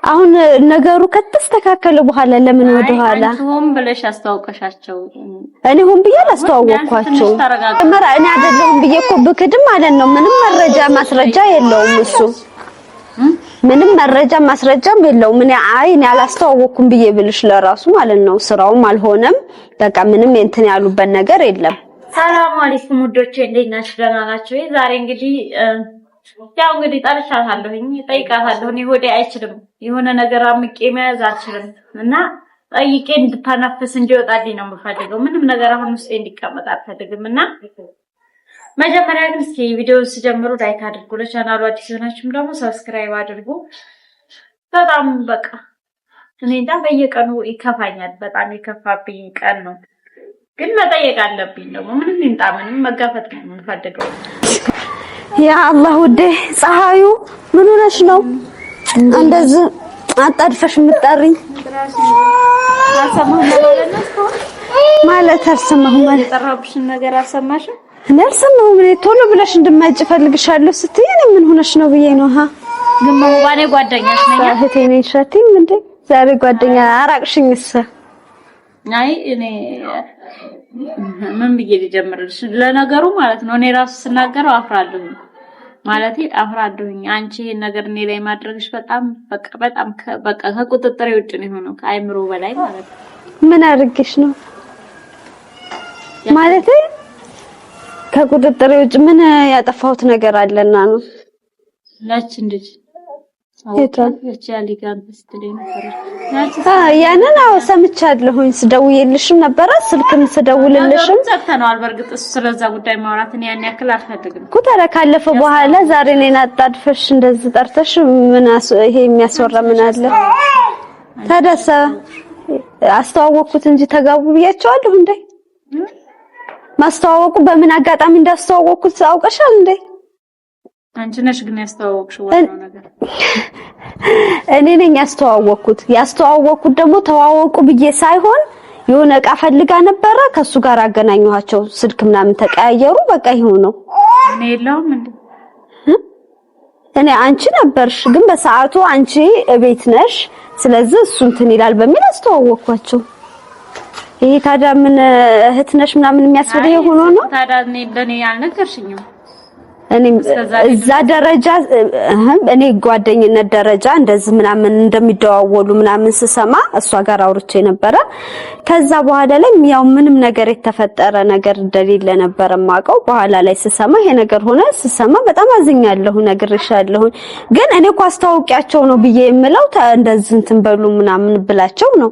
አሁን ነገሩ ከተስተካከለ በኋላ ለምን ወደ ኋላ ሆም ብለሽ አስተዋውቀሻቸው? እኔ ሆም ብዬ አላስተዋወቅኳቸው። እኔ አይደለሁም ብዬ እኮ ብክድም ማለት ነው። ምንም መረጃ ማስረጃ የለውም እሱ ምንም መረጃ ማስረጃም የለውም። እኔ አላስተዋወቅኩም ብዬ ብልሽ ለራሱ ማለት ነው። ስራውም አልሆነም። በቃ ምንም እንትን ያሉበት ነገር የለም። ሰላም አለይኩም ውዶቼ፣ እንዴት ናችሁ? ደህና ናችሁ? ዛሬ እንግዲህ ያው እንግዲህ ጠርቻታለሁኝ፣ ጠይቃታለሁ። እኔ ሆዴ አይችልም የሆነ ነገር አምቄ መያዝ አልችልም እና ጠይቄ እንድታናፍስ እንዲወጣልኝ ነው የምፈልገው። ምንም ነገር አሁን ውስጤ እንዲቀመጥ አልፈልግም እና መጀመሪያ ግን እስኪ ቪዲዮ ሲጀምሩ ላይክ አድርጉ፣ ለቻናሉ አዲስ ሆናችሁም ደግሞ ሰብስክራይብ አድርጉ። በጣም በቃ እኔ እንጃ በየቀኑ ይከፋኛል። በጣም የከፋብኝ ቀን ነው፣ ግን መጠየቅ አለብኝ ደግሞ ምንም ይምጣ ምንም መጋፈጥ ነው የምፈልገው። ያ አላህ ውዴ፣ ፀሐዩ ምን ሆነሽ ነው እንደዚህ አጣድፈሽ የምትጠሪኝ? ማለት አልሰማሁም ማለት የጠራሁሽን ነገር አልሰማሽም? እኔ አልሰማሁም። ቶሎ ብለሽ እንድትመጪ ፈልግሻለሁ ስትይ እኔ ምን ሆነሽ ነው ብዬ ነው። ግን ማባኔ ጓደኛሽ ነኝ እህቴ ነሽ አትይም እንዴ? ዛሬ ጓደኛ አራቅሽኝስ? አይ እኔ ምን ብዬ ልጀምርልሽ? ለነገሩ ማለት ነው እኔ ራሱ ስናገረው አፍራለሁ ማለት አፍራለሁኝ። አንቺ ይሄን ነገር እኔ ላይ ማድረግሽ በጣም በቃ ከቁጥጥር ውጭ ነው የሆነው፣ ከአይምሮ በላይ ማለት ነው። ምን አድርግሽ ነው ማለት? ከቁጥጥር ውጭ ምን ያጠፋሁት ነገር አለና ነው? ላች እንዴት ያንን ሰምቻለሁኝ። ስደውልልሽም ነበረ ስልክም ስደውልልሽም ዘግተናል። በርግጥ ስለዛ ጉዳይ ማውራትን ያን ያክል አልፈልግም እኮ። ታዲያ ካለፈ በኋላ ዛሬ እኔን አጣድፈሽ እንደዚህ ጠርተሽ ምን ይሄ የሚያስወራ ምን አለ? ታዲያስ አስተዋወቅኩት እንጂ ተጋቡ ብያቸዋለሁ እንዴ? ማስተዋወቁ በምን አጋጣሚ እንዳስተዋወቅኩት አውቀሻል እንዴ? አንቺ ነሽ ግን ያስተዋወቅሽው ዋናው ነገር። እኔ ነኝ ያስተዋወቅኩት ደግሞ ተዋወቁ ብዬ ሳይሆን የሆነ ዕቃ ፈልጋ ነበረ ከሱ ጋር አገናኘኋቸው። ስልክ ምናምን ተቀያየሩ። በቃ ይሁን ነው። እኔ የለውም እንዴ? እኔ አንቺ ነበርሽ ግን በሰዓቱ አንቺ እቤት ነሽ። ስለዚህ እሱ እንትን ይላል በሚል አስተዋወቅኳቸው። ይሄ ታዲያ ምን እህት ነሽ ምናምን የሚያስብል ሆኖ ነው? ታዲያ እኔ ለኔ አልነገርሽኝም? እኔ እዛ ደረጃ እኔ ጓደኝነት ደረጃ እንደዚህ ምናምን እንደሚደዋወሉ ምናምን ስሰማ እሷ ጋር አውርቼ ነበረ። ከዛ በኋላ ላይ ያው ምንም ነገር የተፈጠረ ነገር እንደሌለ ነበር ማቀው። በኋላ ላይ ስሰማ ይሄ ነገር ሆነ ስሰማ በጣም አዝኛለሁ፣ ነግሬሻለሁ። ግን እኔ እኮ አስተዋውቂያቸው ነው ብዬ የምለው እንደዚህ እንትን በሉ ምናምን ብላቸው ነው።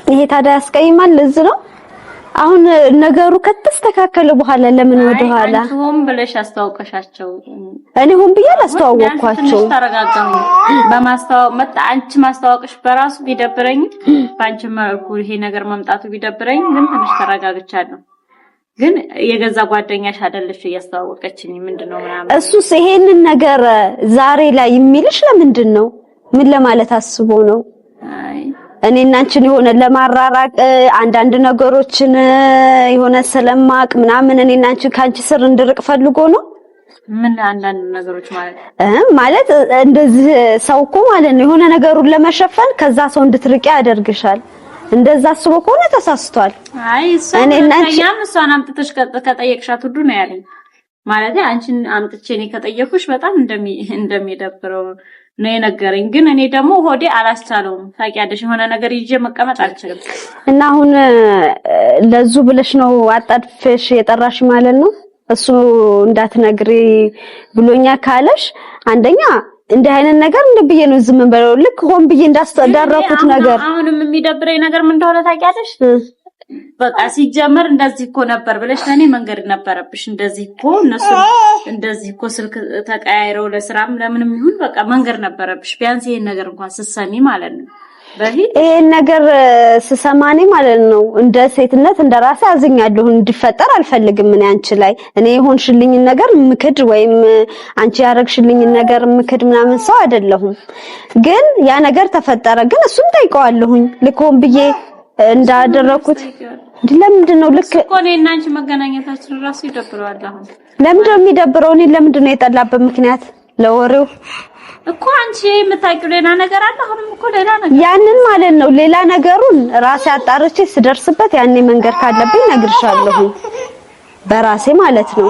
ይሄ ታዲያ ያስቀይማል? እዚህ ነው አሁን ነገሩ ከተስተካከለ በኋላ ለምን ወደ ኋላ? አንቺ ሆም ብለሽ አስተዋውቀሻቸው? እኔ ሆም ብዬ አላስተዋወቅኳቸው። ተረጋጋሁ። አንቺ ማስተዋወቅሽ በራሱ ቢደብረኝ፣ ባንቺ መልኩ ይሄ ነገር መምጣቱ ቢደብረኝ፣ ግን ትንሽ ተረጋግቻለሁ። ግን የገዛ ጓደኛሽ አይደለሽ እያስተዋወቀችኝ ምንድነው ምናምን። እሱስ ይሄንን ነገር ዛሬ ላይ የሚልሽ ለምንድን ነው? ምን ለማለት አስቦ ነው? እኔና አንቺን የሆነ ለማራራቅ አንዳንድ ነገሮችን የሆነ ስለማቅ ምናምን እኔና አንቺ ካንቺ ስር እንድርቅ ፈልጎ ነው። ምን አንዳንድ ነገሮች ማለት እንደዚህ ሰው እኮ ማለት ነው የሆነ ነገሩን ለመሸፈን ከዛ ሰው እንድትርቂ ያደርግሻል። እንደዛ አስቦ ከሆነ ተሳስቷል። አይ እሷን አምጥተሽ ከጠየቅሻት ሁሉ ነው ያለኝ። ማለት አንቺን አምጥቼ እኔ ከጠየኩሽ በጣም እንደሚደብረው ነው የነገረኝ። ግን እኔ ደግሞ ሆዴ አላስቻለውም። ታውቂያለሽ የሆነ ነገር ይዤ መቀመጥ አልችልም። እና አሁን ለዙ ብለሽ ነው አጣድፈሽ የጠራሽ ማለት ነው? እሱ እንዳትነግሪ ብሎኛ ካለሽ አንደኛ እንዲህ አይነት ነገር እንደብዬ ነው ዝም ብለው ልክ ሆን ብዬ እንዳስተዳረኩት ነገር። አሁንም የሚደብረኝ ነገር ምን እንደሆነ ታውቂያለሽ? በቃ ሲጀመር እንደዚህ እኮ ነበር ብለሽ ለኔ መንገድ ነበረብሽ። እንደዚህ እኮ እነሱ እንደዚህ እኮ ስልክ ተቀያይረው ለስራም ለምንም ይሁን በቃ መንገድ ነበረብሽ። ቢያንስ ይሄን ነገር እንኳን ስሰሚ ማለት ነው። በፊት ይሄን ነገር ስሰማኔ ማለት ነው እንደ ሴትነት እንደራሴ አዝኛለሁ። እንዲፈጠር አልፈልግም። እኔ አንቺ ላይ እኔ የሆንሽልኝ ነገር ምክድ ወይም አንቺ ያረግሽልኝ ነገር ምክድ ምናምን ሰው አይደለሁም። ግን ያ ነገር ተፈጠረ። ግን እሱን ጠይቀዋለሁኝ ልኮም ብዬ እንዳደረኩት ለምንድን ነው ልክ እኮ እኔና አንቺ መገናኘታችን ራሱ ይደብረዋል። አሁን ለምንድን ነው የሚደብረው? እኔ ለምንድን ነው የጠላበት ምክንያት? ለወሬው እኮ አንቺ የምታውቂው ሌላ ነገር አለ። አሁንም እኮ ሌላ ነገር ያንን ማለት ነው። ሌላ ነገሩን ራሴ አጣርቼ ስደርስበት ያኔ መንገር ካለብኝ ነግርሻለሁ በራሴ ማለት ነው።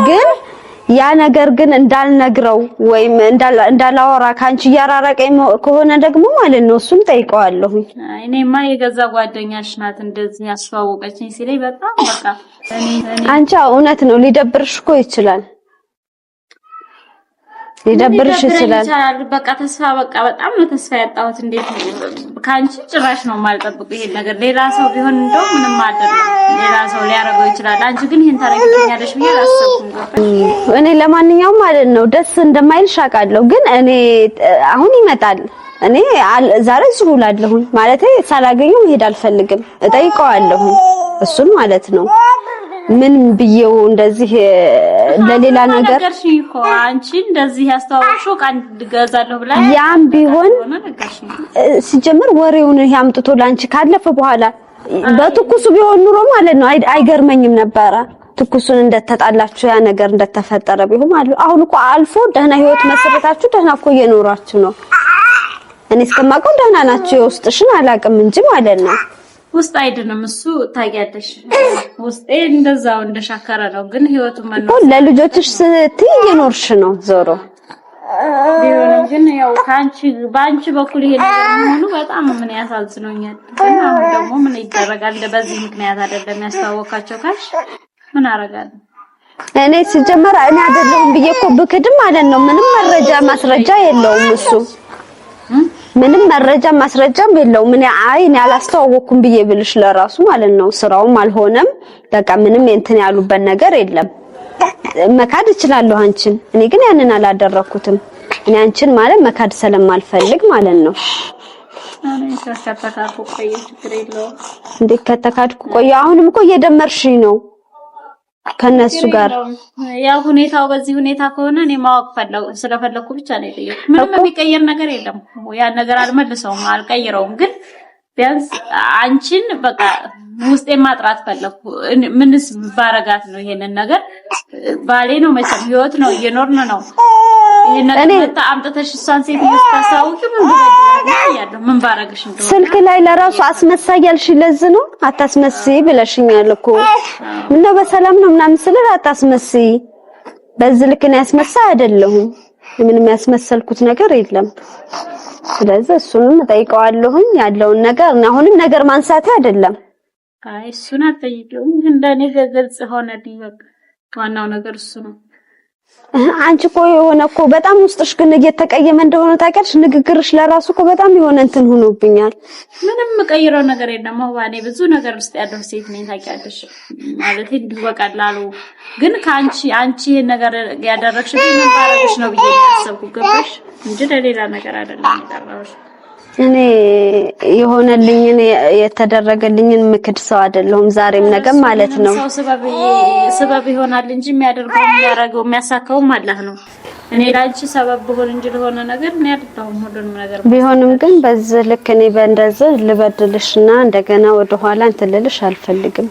ግን ያ ነገር ግን እንዳልነግረው ወይም እንዳላወራ ካንቺ ያራራቀኝ ከሆነ ደግሞ ማለት ነው እሱን ጠይቀዋለሁ። እኔማ የገዛ ጓደኛሽ ናት እንደዚህ ያስተዋወቀችኝ ሲለኝ በጣም በቃ አንቺ እውነት ነው ሊደብርሽ እኮ ይችላል ሊደብርሽ ይችላል። በቃ ተስፋ በቃ በጣም ነው ተስፋ ያጣሁት። እንዴት ካንቺ ጭራሽ ነው የማልጠብቀው ይሄን ነገር። ሌላ ሰው ቢሆን እንደው ምንም አይደለም፣ ሌላ ሰው ሊያረጋው ይችላል። አንቺ ግን ይሄን ታረጋኛለሽ ብዬ አላሰብኩም። እኔ ለማንኛውም ማለት ነው ደስ እንደማይልሽ አውቃለሁ። ግን እኔ አሁን ይመጣል። እኔ ዛሬ ዝውላለሁ ማለት ሳላገኘው መሄድ አልፈልግም። እጠይቀዋለሁ እሱን ማለት ነው። ምን ብዬው እንደዚህ ለሌላ ነገር እኮ አንቺ እንደዚህ ያስተዋወቅሽው ቃል ገዛለሁ ብላ ያም ቢሆን ሲጀምር ወሬውን ያምጥቶ ላንቺ ካለፈ በኋላ በትኩሱ ቢሆን ኑሮ ማለት ነው አይገርመኝም ነበረ። ትኩሱን እንደተጣላችሁ ያ ነገር እንደተፈጠረ ቢሆን ማለት ነው። አሁን እኮ አልፎ ደህና ህይወት መስርታችሁ ደህና እኮ እየኖራችሁ ነው። እኔ እስከማውቀው ደህና ናችሁ። የውስጥሽን አላውቅም እንጂ ማለት ነው። ውስጥ አይደለም እሱ ታያለሽ። ውስጤ እንደዛው እንደሻከረ ነው። ግን ህይወቱ ማለት ነው ለልጆችሽ ስትይ እየኖርሽ ነው ዞሮ ቢሆንም ግን ያው ባንቺ በኩል ይሄ ነገር ሆኖ በጣም ምን ያሳዝኖኛል። ግን አሁን ደግሞ ምን ይደረጋል? በዚህ ምክንያት አይደለም ያስተዋወቃቸው ካልሽ ምን አረጋለሁ? እኔ ሲጀመር እኔ አይደለሁም ብዬ እኮ ብክድም ማለት ነው ምንም መረጃ ማስረጃ የለውም እሱ ምንም መረጃ ማስረጃም የለውም። እኔ አላስተዋወኩም ብዬ ብልሽ ለራሱ ማለት ነው ስራውም አልሆነም። በቃ ምንም እንትን ያሉበት ነገር የለም። መካድ እችላለሁ አንቺን። እኔ ግን ያንን አላደረኩትም። እኔ አንቺን ማለት መካድ ስለማልፈልግ ማለት ነው። እንዴ ከተካድኩ ቆየ። አሁንም እኮ እየደመርሽኝ ነው ከነሱ ጋር። ያው ሁኔታው በዚህ ሁኔታ ከሆነ እኔ ማወቅ ስለፈለኩ ብቻ ነው የጠየኩት። ምንም የሚቀየር ነገር የለም። ያ ነገር አልመልሰውም አልቀይረውም። ግን ቢያንስ አንቺን በቃ ውስጤ ማጥራት ፈለኩ። ምንስ ባረጋት ነው ይሄንን ነገር? ባሌ ነው መቼም ህይወት ነው እየኖርን ነው። ይሄን ነገር አምጥተሽ እሷን ሴት ልታሳውቂ ምን ባረግሽ እንደው ስልክ ላይ ለራሱ አስመሳይ ያልሽ ለዚህ ነው። አታስመስይ ብለሽኛል እኮ ምነው በሰላም ነው ምናምን ስለላ አታስመስይ። በዚህ ልክ ነው ያስመሳይ አይደለሁም። ምንም ያስመሰልኩት ነገር የለም። ስለዚህ እሱንም ጠይቀዋለሁኝ ያለውን ነገር እና አሁንም ነገር ማንሳት አይደለም። አይ እሱን አትጠይቂውም። እንደኔ ግልጽ ሆነልኝ። በቃ ዋናው ነገር እሱ ነው። አንቺ እኮ የሆነ እኮ በጣም ውስጥሽ ግን እየተቀየመ እንደሆነ ታውቂያለሽ። ንግግርሽ ለራሱ እኮ በጣም የሆነ እንትን ሆኖብኛል። ምንም ቀይረው ነገር የለም። ባኔ ብዙ ነገር ውስጥ ያለው ሴት ነኝ ታውቂያለሽ። ማለት እንዲሁ በቀላሉ ግን አንቺ ይሄን ነገር ያደረግሽ ምን ባረግሽ ነው ብዬ ያሰብኩ ገባሽ እንጂ ለሌላ ነገር አይደለም የጠራሁሽ። እኔ የሆነልኝን የተደረገልኝን ምክድ ሰው አይደለሁም ዛሬም ነገም ማለት ነው። ሰው ሰበብ ይሆናል እንጂ የሚያደርገው የሚያሳካውም አላህ ነው። እኔ ላንቺ ሰበብ ብሆን እንጂ ለሆነ ነገር እኔ አይደለሁም ሁሉንም ነገር ቢሆንም ግን በዚህ ልክ እኔ በእንደዚህ ልበድልሽና እንደገና ወደ ኋላ እንትን ልልሽ አልፈልግም።